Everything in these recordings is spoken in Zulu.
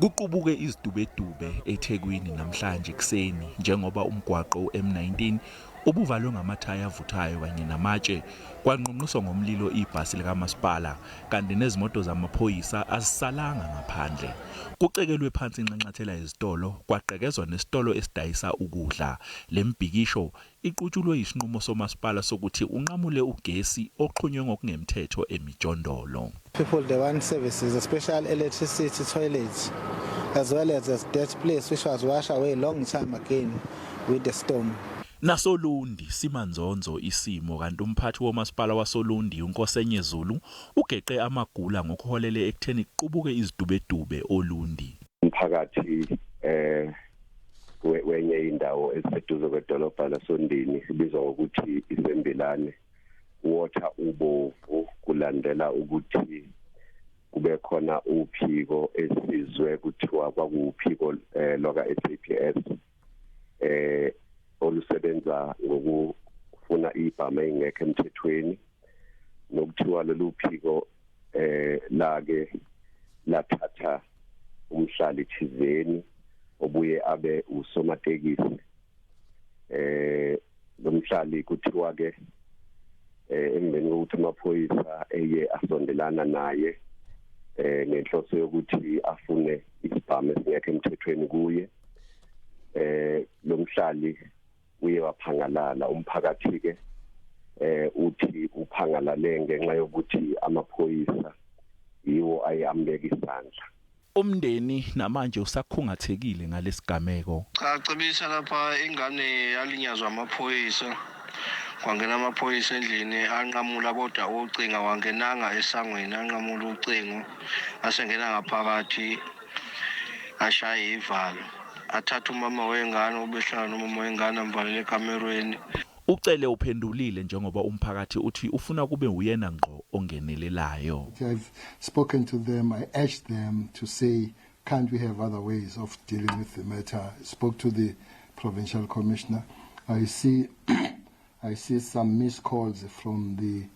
Kuqubuke izidubedube Ethekwini namhlanje kuseni njengoba umgwaqo M19 ubuvalwe ngamathaya avuthayo kanye namatshe kwangqongqiswa ngomlilo ibhasi likamasipala kanti nezimoto zamaphoyisa azisalanga ngaphandle. Kucekelwe phansi inxanxathela yezitolo kwaqekezwa nesitolo esidayisa ukudla. Le Imibhikisho iqutshulwe isinqumo somasipala sokuthi unqamule ugesi oxhunywe ngokungemthetho emijondolo. People they want services, a special electricity toilets, as well as a dead place which was washed away a long time again with the storm. Naso Lundi simanzonzo isimo kanti umphathi womasipala wasoLundi unkosenye Zulu ugeqe amagula ngokuholele ekutheni kuqubuke izidubedube oLundi. Phakathi wenye indawo eseduze kwedolobha laSondini ibizwa ngokuthi isembelane water ubovu kulandela ukuthi kube khona uphiko esizwe kuthiwa kwakuphiko loka SABC olusebenza ngokufuna ibhama engekho emthethweni nokuthiwa lolu phiko lake lathatha umhlali thizeni obuye abe usomatekisi lomhlali kuthiwa ke emveni kokuthi amaphoyisa eye asondelana naye ngenhloso yokuthi afune isibhamu esingekho emthethweni kuye lomhlali uye waphangalala. Umphakathi ke uthi uphangalale ngenxa yokuthi amaphoyisa yiwo ayambeka isandla. Umndeni namanje usakhungathekile ngalesigameko. Cha, cebisa lapha ingane yalinyazwa amaphoyisa. Kwangena amaphoyisa endlini anqamula kodwa ucinga wangenanga esangweni anqamula ucingo asengena ngaphakathi ashaya ivalo athatha umama wengane ubehlala nomama wengane amvalele ekamerweni. Ucele uphendulile njengoba umphakathi uthi ufuna kube uyena ngqo ongenelelayo. I've spoken to them, I urged them to say can't we have other ways of dealing with the matter. I spoke to the provincial commissioner. I see some missed calls from the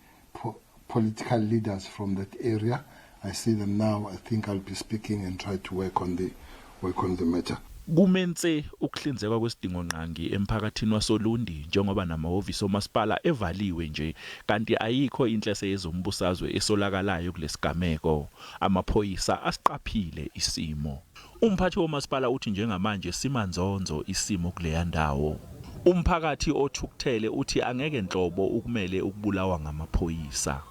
political leaders from that area. I see them now. I think I'll be speaking and try to work on the matter. Kumenze ukuhlinzekwa kwesidingo nqangi emphakathini wasoLundi njengoba namahhovisi omasipala evaliwe nje kanti ayikho inhlese yezombusazwe esolakalayo kulesigameko. Amaphoyisa asiqaphile isimo. Umphathi womasipala uthi njengamanje simanzonzo isimo kuleya ndawo. Umphakathi othukuthele uthi angeke nhlobo ukumele ukubulawa ngamaphoyisa.